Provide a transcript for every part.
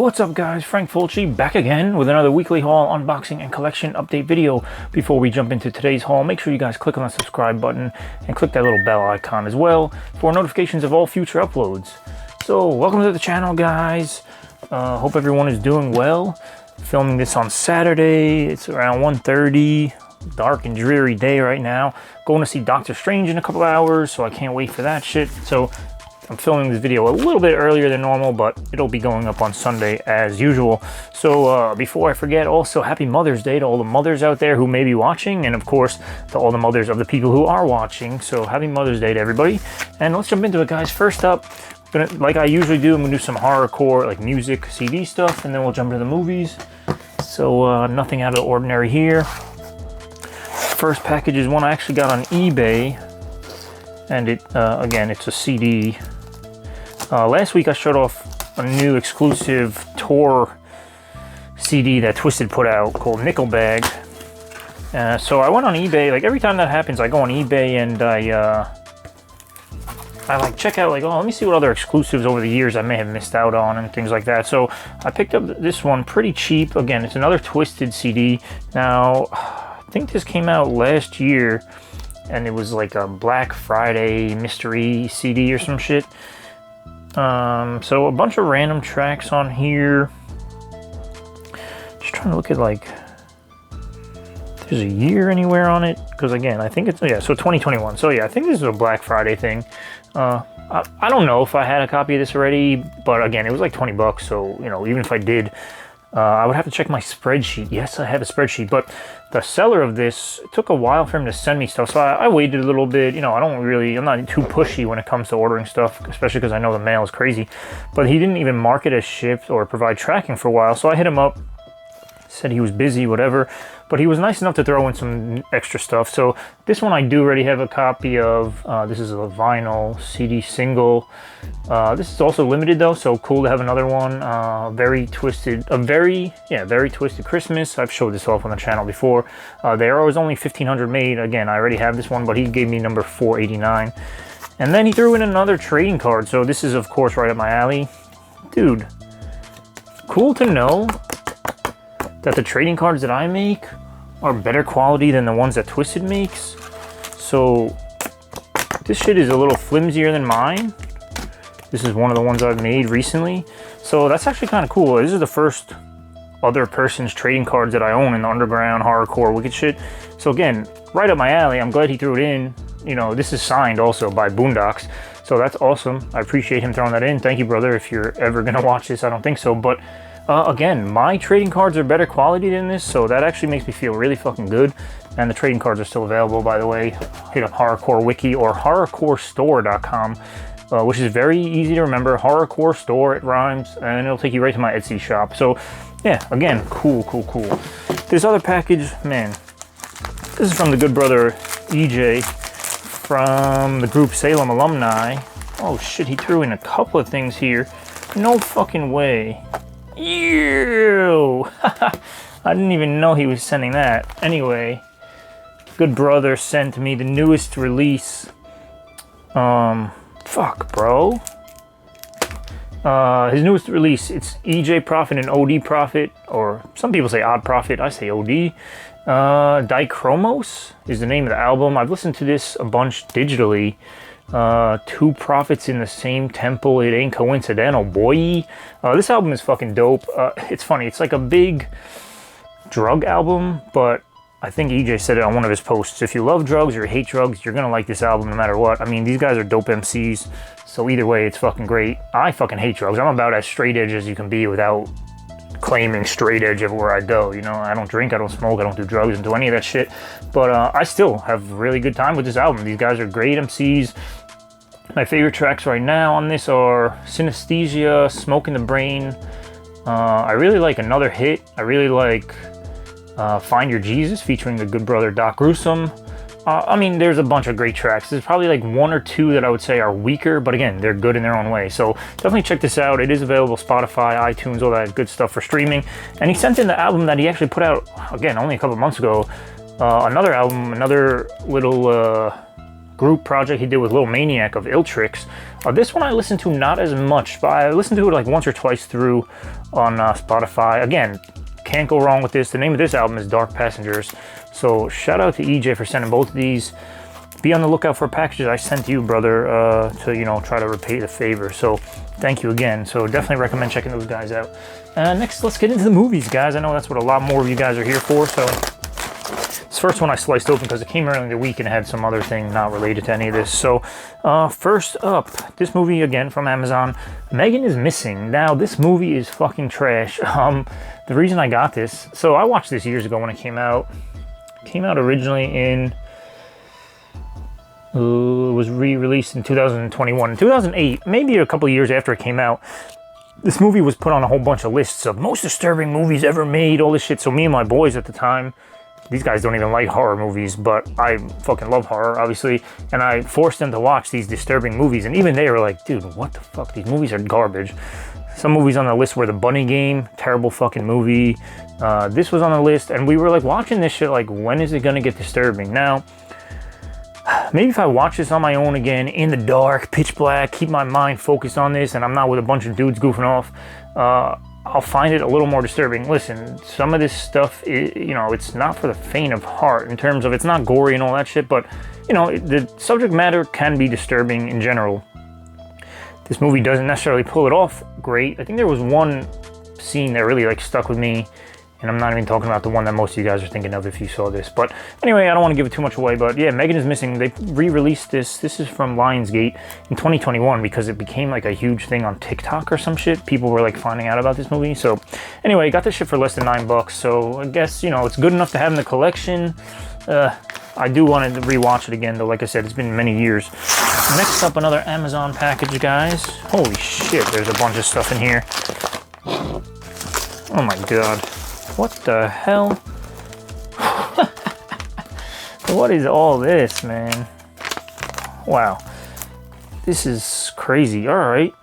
What's up guys, Frank Fulci back again with another weekly haul, unboxing, and collection update video. Before we jump into today's haul, make sure you guys click on the subscribe button and click that little bell icon as well for notifications of all future uploads. So welcome to the channel guys. Hope everyone is doing well. Filming this on Saturday, it's around 1:30, dark and dreary day right now. Going to see Doctor Strange in a couple hours, so I can't wait for that shit. So I'm filming this video a little bit earlier than normal, but it'll be going up on Sunday as usual. So before I forget, also happy Mother's Day to all the mothers out there who may be watching, and of course to all the mothers of the people who are watching. So happy Mother's Day to everybody. And let's jump into it guys. First up, like I usually do, I'm gonna do some horrorcore like music CD stuff, and then we'll jump into the movies. So nothing out of the ordinary here. First package is one I actually got on eBay, and it again, it's a CD. Last week I showed off a new exclusive tour CD that Twisted put out called Nickel Bag. So I went on eBay. Like every time that happens, I go on eBay and I like check out like, oh, let me see what other exclusives over the years I may have missed out on and things like that. So I picked up this one pretty cheap. Again, it's another Twisted CD. Now I think this came out last year, and it was like a Black Friday mystery CD or some shit. So a bunch of random tracks on here. Just trying to look at like, there's a year anywhere on it, because again, I think it's, yeah, so 2021. So yeah, I think this is a Black Friday thing. I don't know if I had a copy of this already, but again, it was like 20 bucks. So, you know, even if I did, I would have to check my spreadsheet. Yes, I have a spreadsheet, but the seller of this, it took a while for him to send me stuff. So I waited a little bit. You know, I'm not too pushy when it comes to ordering stuff, especially because I know the mail is crazy. But he didn't even mark it as shipped or provide tracking for a while. So I hit him up, said he was busy, whatever. But he was nice enough to throw in some extra stuff. So this one I do already have a copy of. This is a vinyl CD single. This is also limited though, so cool to have another one. Very Twisted Christmas. I've showed this off on the channel before. There was only 1,500 made. Again, I already have this one, but he gave me number 489. And then he threw in another trading card. So this is of course right up my alley. Dude, cool to know that the trading cards that I make are better quality than the ones that Twisted makes. So this shit is a little flimsier than mine. This is one of the ones I've made recently. So that's actually kind of cool. This is the first other person's trading cards that I own in the underground, hardcore, wicked shit. So again, right up my alley. I'm glad he threw it in. You know, this is signed also by Boondocks. So that's awesome. I appreciate him throwing that in. Thank you, brother. If you're ever gonna watch this, I don't think so, but again, my trading cards are better quality than this, so that actually makes me feel really fucking good. And the trading cards are still available, by the way. Hit up Horrorcore Wiki or horrorcorestore.com, which is very easy to remember. Horrorcore Store, it rhymes, and it'll take you right to my Etsy shop. So yeah, again, cool. This other package, man, this is from the good brother EJ from the group Salem Alumni. Oh shit, he threw in a couple of things here. No fucking way. Ew! I didn't even know he was sending that. Anyway, good brother sent me the newest release. Fuck, bro. His newest release, it's EJ Prophet and OD Prophet, or some people say Odd Prophet, I say OD. Dichromos is the name of the album. I've listened to this a bunch digitally. Two prophets in the same temple, it ain't coincidental, boy. This album is fucking dope. It's funny, it's like a big drug album, but I think EJ said it on one of his posts. If you love drugs or you hate drugs, you're gonna like this album no matter what. I mean, these guys are dope MCs, so either way, it's fucking great. I fucking hate drugs. I'm about as straight edge as you can be without claiming straight edge everywhere I go. You know, I don't drink, I don't smoke, I don't do drugs, and do any of that shit. But I still have really good time with this album. These guys are great MCs. My favorite tracks right now on this are Synesthesia, Smoke in the Brain. I really like Another Hit. I really like Find Your Jesus featuring the good brother Doc Gruesome. I mean, there's a bunch of great tracks. There's probably like one or two that I would say are weaker, but again, they're good in their own way. So definitely check this out. It is available Spotify, iTunes, all that good stuff for streaming. And he sent in the album that he actually put out, again, only a couple months ago. Another album, another little group project he did with Lil Maniac of Ill Tricks. This one I listened to not as much, but I listened to it like once or twice through on Spotify. Again, can't go wrong with this. The name of this album is Dark Passengers. So shout out to EJ for sending both of these. Be on the lookout for packages I sent you, brother, to, you know, try to repay the favor. So thank you again. So definitely recommend checking those guys out. Next, let's get into the movies, guys. I know that's what a lot more of you guys are here for. So this first one I sliced open because it came early in the week and had some other thing not related to any of this. So first up, this movie again from Amazon, Megan is Missing. Now this movie is fucking trash. The reason I got this, so I watched this years ago when it came out. It came out originally in, it was re-released in 2021. 2008, maybe a couple years after it came out, this movie was put on a whole bunch of lists of most disturbing movies ever made, all this shit. So me and my boys at the time, these guys don't even like horror movies, but I fucking love horror, obviously, and I forced them to watch these disturbing movies, and even they were like, dude, what the fuck, these movies are garbage. Some movies on the list were The Bunny Game, terrible fucking movie. This was on the list, and we were like watching this shit like, when is it gonna get disturbing? Now, maybe if I watch this on my own again, in the dark, pitch black, keep my mind focused on this, and I'm not with a bunch of dudes goofing off, I'll find it a little more disturbing. Listen, some of this stuff, you know, it's not for the faint of heart in terms of it's not gory and all that shit, but, you know, the subject matter can be disturbing in general. This movie doesn't necessarily pull it off great. I think there was one scene that really, like, stuck with me, and I'm not even talking about the one that most of you guys are thinking of if you saw this. But anyway, I don't want to give it too much away. But yeah, Megan is Missing. They re-released this. This is from Lionsgate in 2021 because it became like a huge thing on TikTok or some shit. People were like finding out about this movie. So anyway, got this shit for less than $9. So I guess, you know, it's good enough to have in the collection. I do want to rewatch it again, though. Like I said, it's been many years. Next up, another Amazon package, guys. Holy shit, there's a bunch of stuff in here. Oh my god. What the hell? What is all this, man? Wow. This is crazy. Alright.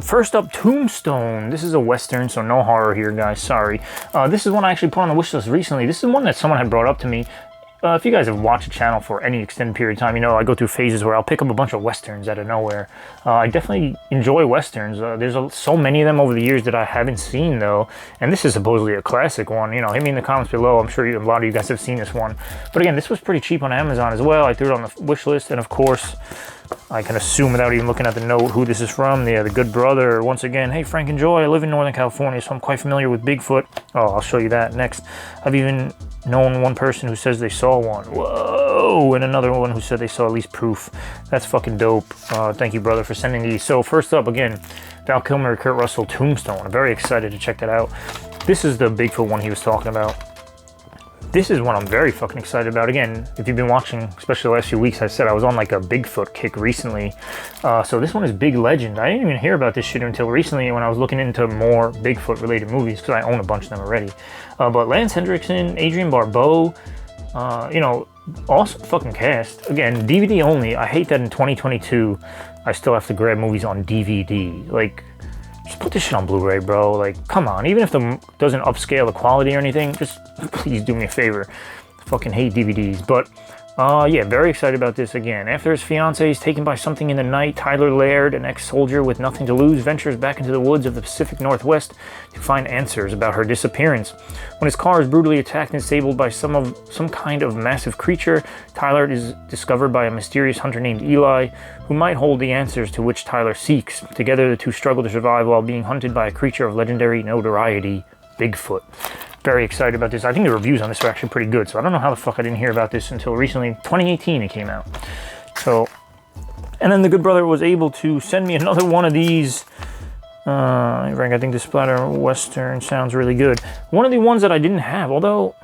First up, Tombstone. This is a Western, so no horror here, guys. Sorry. This is one I actually put on the wish list recently. This is one that someone had brought up to me. If you guys have watched the channel for any extended period of time, you know I go through phases where I'll pick up a bunch of Westerns out of nowhere. I definitely enjoy Westerns. There's so many of them over the years that I haven't seen, though. And this is supposedly a classic one. You know, hit me in the comments below. I'm sure a lot of you guys have seen this one. But again, this was pretty cheap on Amazon as well. I threw it on the wish list. And of course, I can assume without even looking at the note who this is from. The good brother. Once again, hey, Frank and Joy. I live in Northern California, so I'm quite familiar with Bigfoot. Oh, I'll show you that next. I've even known one person who says they saw one. Whoa! And another one who said they saw at least proof. That's fucking dope. Thank you, brother, for sending these. So first up, again, Val Kilmer, Kurt Russell, Tombstone. I'm very excited to check that out. This is the Bigfoot one he was talking about. This is one I'm very fucking excited about. Again, if you've been watching, especially the last few weeks, I said I was on like a Bigfoot kick recently. So this one is Big Legend. I didn't even hear about this shit until recently when I was looking into more Bigfoot related movies because I own a bunch of them already. But Lance Hendrickson, Adrienne Barbeau, you know, awesome fucking cast. Again, DVD only. I hate that in 2022 I still have to grab movies on DVD. Like, just put this shit on Blu-ray, bro. Like, come on. Even if it doesn't upscale the quality or anything, just please do me a favor. I fucking hate DVDs. But, yeah, very excited about this again. After his fiancée is taken by something in the night, Tyler Laird, an ex-soldier with nothing to lose, ventures back into the woods of the Pacific Northwest to find answers about her disappearance. When his car is brutally attacked and disabled by some kind of massive creature, Tyler is discovered by a mysterious hunter named Eli, who might hold the answers to which Tyler seeks. Together, the two struggle to survive while being hunted by a creature of legendary notoriety, Bigfoot. Very excited about this. I think the reviews on this are actually pretty good, so I don't know how the fuck I didn't hear about this until recently. 2018 it came out. So, and then the good brother was able to send me another one of these. I think the Splatter Western sounds really good. One of the ones that I didn't have, although,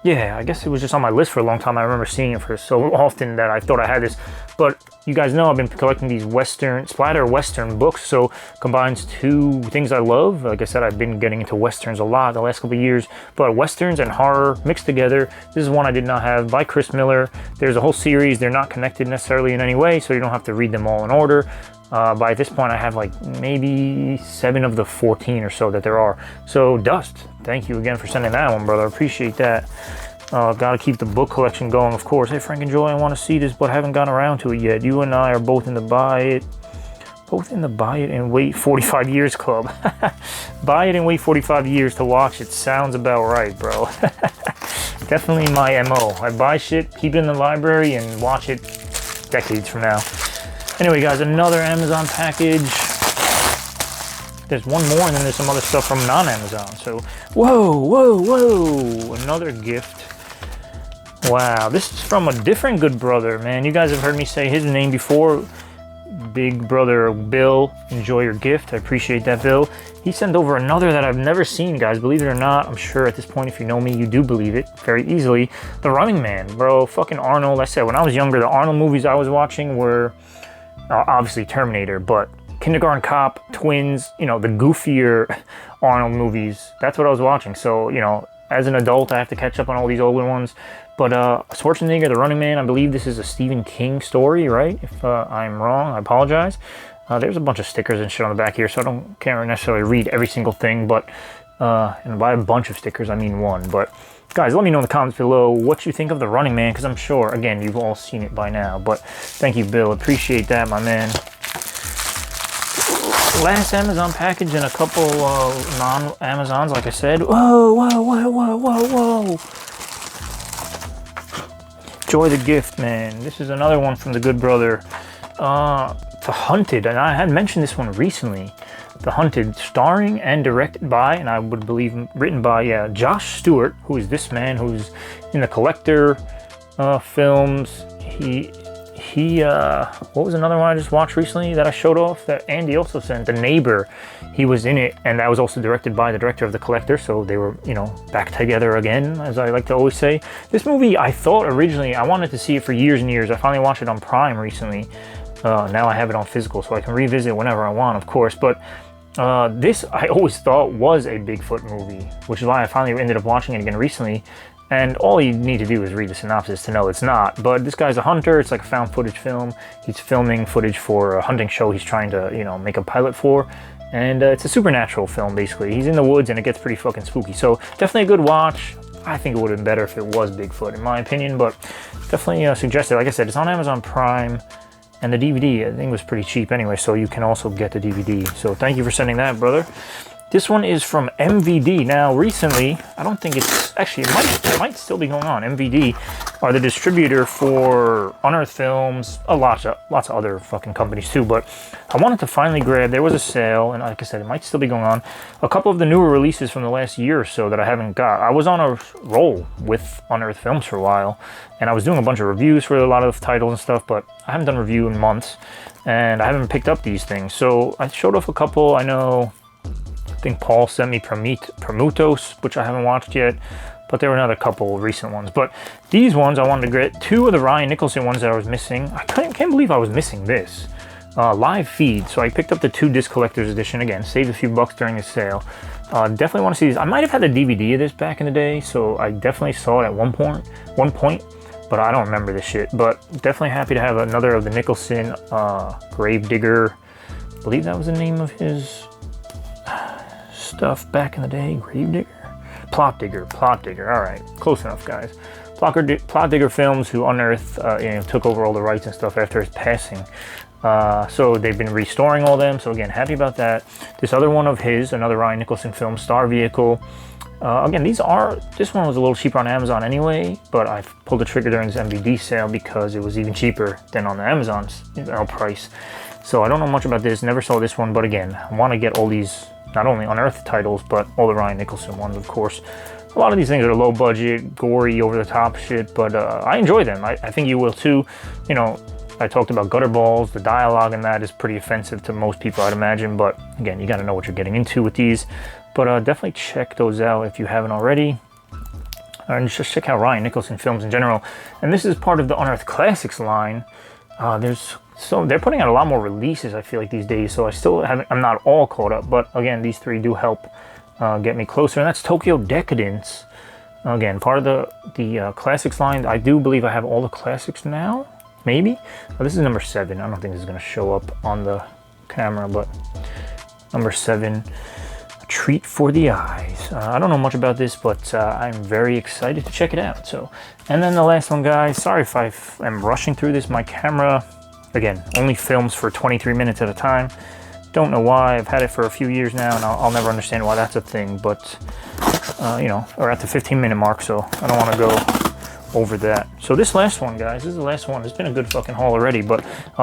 yeah, I guess it was just on my list for a long time. I remember seeing it for so often that I thought I had this. But you guys know I've been collecting these Splatter Western books, so combines two things I love. Like I said, I've been getting into Westerns a lot the last couple of years, but Westerns and horror mixed together. This is one I did not have, by Chris Miller. There's a whole series. They're not connected necessarily in any way, so you don't have to read them all in order. By this point, I have like maybe 7 of the 14 or so that there are. So, Dust, thank you again for sending that one, brother. Appreciate that. Gotta keep the book collection going, of course. Hey, Frank and Joy, I want to see this, but haven't gotten around to it yet. You and I are both in the buy it and wait 45 years club. Buy it and wait 45 years to watch it. Sounds about right, bro. Definitely my MO. I buy shit, keep it in the library, and watch it decades from now. Anyway, guys, another Amazon package. There's one more, and then there's some other stuff from non-Amazon. So, whoa, another gift. Wow, this is from a different good brother, man. You guys have heard me say his name before. Big brother Bill, enjoy your gift. I appreciate that, Bill. He sent over another that I've never seen, guys. Believe it or not, I'm sure at this point, if you know me, you do believe it very easily. The Running Man, bro. Fucking Arnold. I said, when I was younger, the Arnold movies I was watching were obviously Terminator, but Kindergarten Cop, Twins, you know, the goofier Arnold movies. That's what I was watching. So, you know, as an adult, I have to catch up on all these older ones. But Schwarzenegger, The Running Man, I believe this is a Stephen King story, right? If I'm wrong, I apologize. There's a bunch of stickers and shit on the back here, so I can't necessarily read every single thing. But and by a bunch of stickers, I mean one. But guys, let me know in the comments below what you think of The Running Man, because I'm sure, again, you've all seen it by now. But thank you, Bill. Appreciate that, my man. Last Amazon package and a couple non-Amazons, like I said. Whoa. Enjoy the gift, man. This is another one from the good brother. The Hunted, and I had mentioned this one recently. The Hunted, starring and directed by, and I would believe written by, Josh Stewart, who is this man who's in the Collector films. What was another one I just watched recently that I showed off that Andy also sent? The Neighbor. He was in it, and that was also directed by the director of The Collector, so they were, you know, back together again, as I like to always say. This movie, I thought originally, I wanted to see it for years and years. I finally watched it on Prime recently. Now I have it on physical, so I can revisit whenever I want, of course. But this, I always thought was a Bigfoot movie, which is why I finally ended up watching it again recently. And all you need to do is read the synopsis to know it's not. But this guy's a hunter. It's like a found footage film. He's filming footage for a hunting show he's trying to, you know, make a pilot for. And it's a supernatural film, basically. He's in the woods, and it gets pretty fucking spooky. So definitely a good watch. I think it would have been better if it was Bigfoot, in my opinion. But definitely suggested. Like I said, it's on Amazon Prime. And the DVD, I think, was pretty cheap anyway. So you can also get the DVD. So thank you for sending that, brother. This one is from MVD. Now, recently, I don't think it's... Actually, it might still be going on. MVD are the distributor for Unearthed Films, lots of other fucking companies too, but I wanted to finally grab... There was a sale, and like I said, it might still be going on. A couple of the newer releases from the last year or so that I haven't got. I was on a roll with Unearthed Films for a while, and I was doing a bunch of reviews for a lot of titles and stuff, but I haven't done a review in months, and I haven't picked up these things. So I showed off a couple. I know... I think Paul sent me Prometheus, which I haven't watched yet, but there were another couple recent ones. But these ones, I wanted to get two of the Ryan Nicholson ones that I was missing. I can't believe I was missing this. Live feed. So I picked up the 2-disc collector's edition again, saved a few bucks during the sale. Definitely want to see these. I might have had the DVD of this back in the day, so I definitely saw it at one point, but I don't remember this shit. But definitely happy to have another of the Nicholson Gravedigger. I believe that was the name of his stuff back in the day. Gravedigger? Plot Digger. All right, close enough, guys. Plot Digger Films, who Unearthed, took over all the rights and stuff after his passing. So they've been restoring all them. So again, happy about that. This other one of his, another Ryan Nicholson film, Star Vehicle. Again, this one was a little cheaper on Amazon anyway, but I pulled the trigger during this MVD sale because it was even cheaper than on the Amazon's price. So I don't know much about this. Never saw this one, but again, I want to get all these. Not only Unearthed titles, but all the Ryan Nicholson ones, of course. A lot of these things are low budget, gory, over-the-top shit, but I enjoy them. I think you will too. You know, I talked about gutter balls. The dialogue in that is pretty offensive to most people, I'd imagine, but again, you got to know what you're getting into with these. But definitely check those out if you haven't already. And just check out Ryan Nicholson films in general. And this is part of the Unearthed Classics line. So they're putting out a lot more releases, I feel like, these days. So I'm not all caught up, but again, these three do help get me closer. And that's Tokyo Decadence. Again, part of the classics line. I do believe I have all the classics now, maybe. This is number 7. I don't think this is going to show up on the camera, but number 7. treat for the eyes. I don't know much about this, but I'm very excited to check it out. So, and then the last one, guys, sorry if I am rushing through this. My camera, again, only films for 23 minutes at a time. Don't know why. I've had it for a few years now, and I'll never understand why that's a thing, but you know, we're at the 15-minute mark, so I don't want to go over that. So this last one, guys, this is the last one. It's been a good fucking haul already, but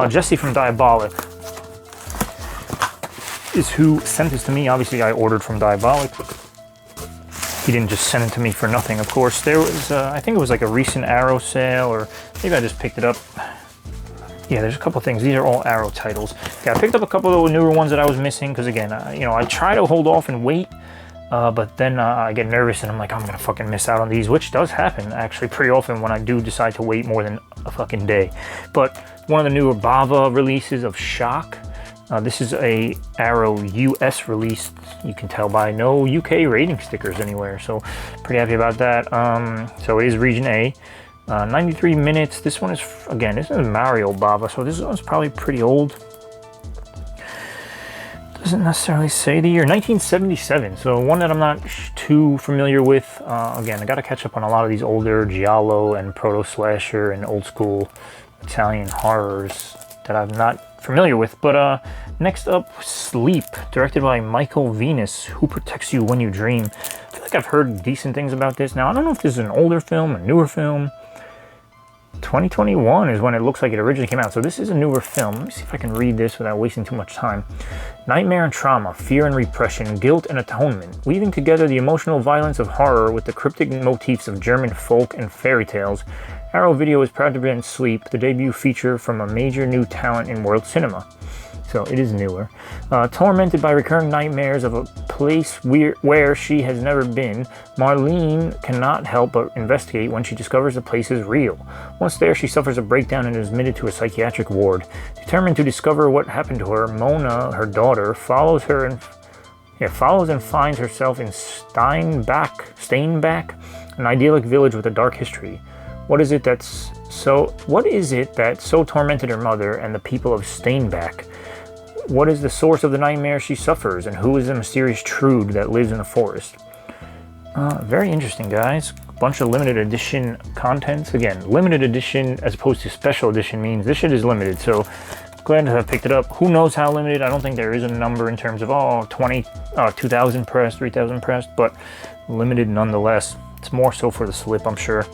Jesse from Diabolic is who sent this to me. Obviously, I ordered from Diabolic. He didn't just send it to me for nothing, of course. There was, I think it was like a recent Arrow sale, or maybe I just picked it up. Yeah, there's a couple things. These are all Arrow titles. Yeah, I picked up a couple of the newer ones that I was missing, because again, you know, I try to hold off and wait, but then I get nervous and I'm like, I'm gonna fucking miss out on these, which does happen actually pretty often when I do decide to wait more than a fucking day. But one of the newer Bava releases of Shock. This is a Arrow US release. You can tell by no UK rating stickers anywhere, so pretty happy about that. So it is Region A. 93 minutes. This one is, again, this is Mario Bava, so this one's probably pretty old. Doesn't necessarily say the year. 1977, so one that I'm not too familiar with. Again, I got to catch up on a lot of these older giallo and proto-slasher and old school Italian horrors that I'm not familiar with. But next up, Sleep, directed by Michael Venus, Who Protects You When You Dream. I feel like I've heard decent things about this. Now, I don't know if this is an older film, a newer film. 2021 is when it looks like it originally came out, so this is a newer film. Let me see if I can read this without wasting too much time. Nightmare and trauma, fear and repression, guilt and atonement, weaving together the emotional violence of horror with the cryptic motifs of German folk and fairy tales. Arrow Video is proud to present Sleep, the debut feature from a major new talent in world cinema. So it is newer. Tormented by recurring nightmares of a place where she has never been, Marlene cannot help but investigate when she discovers the place is real. Once there, she suffers a breakdown and is admitted to a psychiatric ward. Determined to discover what happened to her, Mona, her daughter, follows and finds herself in Steinbach, an idyllic village with a dark history. What is it that so tormented her mother and the people of Steinbach? What is the source of the nightmare she suffers, and who is the mysterious Trude that lives in the forest? Very interesting, guys. Bunch of limited edition contents. Again, limited edition as opposed to special edition means this shit is limited, so glad to have picked it up. Who knows how limited? I don't think there is a number in terms of, 2,000 pressed, 3,000 pressed, but limited nonetheless. It's more so for the slip, I'm sure.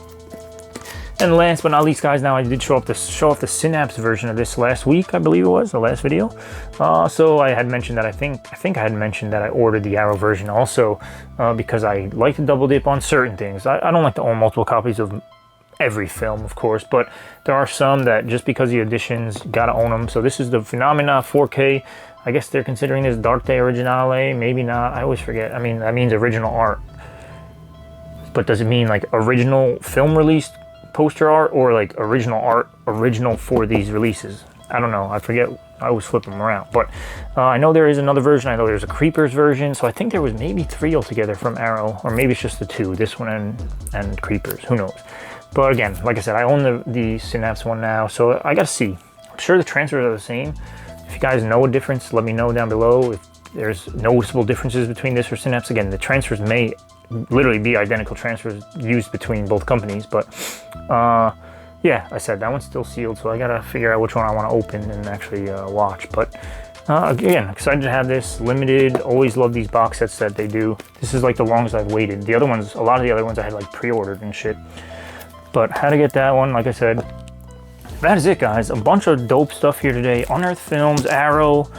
And last but not least, guys, now I did show off the Synapse version of this last week, I believe it was, the last video. So I had mentioned that I think I had mentioned that I ordered the Arrow version also because I like to double dip on certain things. I don't like to own multiple copies of every film, of course, but there are some that just because the editions, gotta own them. So this is the Phenomena 4K. I guess they're considering this Dark Day Originale, maybe not. I always forget. I mean, that means original art. But does it mean like original film released poster art, or like original art, original for these releases? I don't know, I forget. I always flip them around, but I know there is another version. I know there's a Creepers version, so I think there was maybe 3 altogether from Arrow, or maybe it's just the 2, this one and Creepers, who knows. But again, like I said, I own the Synapse one now, so I gotta see. I'm sure the transfers are the same. If you guys know a difference, let me know down below. If there's noticeable differences between this or Synapse, again, the transfers may literally be identical transfers used between both companies, but yeah, I said that one's still sealed, so I gotta figure out which one I want to open and actually watch. But again, excited to have this limited. Always love these box sets that they do. This is like the longest I've waited. The other ones, a lot of the other ones I had like pre-ordered and shit, but had to get that one. Like I said, that is it, guys. A bunch of dope stuff here today. Unearthed Films, Arrow,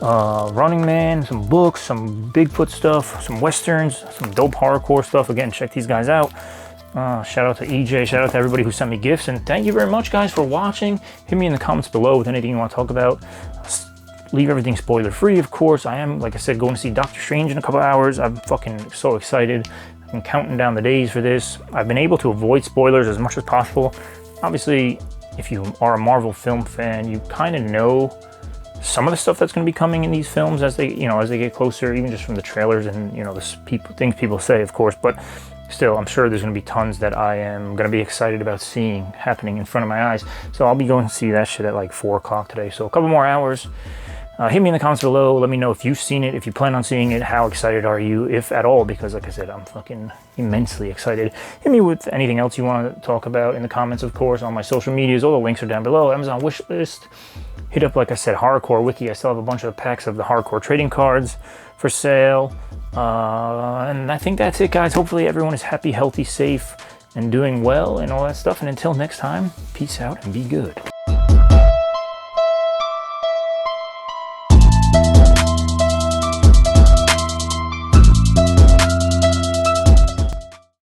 Running Man, some books, some Bigfoot stuff, some westerns, some dope horrorcore stuff. Again, check these guys out. Shout out to EJ, shout out to everybody who sent me gifts, and thank you very much, guys, for watching. Hit me in the comments below with anything you want to talk about. Leave everything spoiler free, of course. I am, like I said, going to see Doctor Strange in a couple hours. I'm fucking so excited. I'm counting down the days for this. I've been able to avoid spoilers as much as possible. Obviously, if you are a Marvel film fan, you kind of know some of the stuff that's going to be coming in these films as they, as they get closer, even just from the trailers and, the things people say, of course. But still, I'm sure there's going to be tons that I am going to be excited about seeing happening in front of my eyes. So I'll be going to see that shit at like 4 o'clock today. So a couple more hours. Hit me in the comments below. Let me know if you've seen it, if you plan on seeing it, how excited are you, if at all, because like I said, I'm fucking immensely excited. Hit me with anything else you want to talk about in the comments, of course, on my social medias. All the links are down below. Amazon wishlist. Hit up, like I said, Horrorcore Wiki. I still have a bunch of packs of the Horrorcore trading cards for sale. And I think that's it, guys. Hopefully everyone is happy, healthy, safe, and doing well and all that stuff. And until next time, peace out and be good.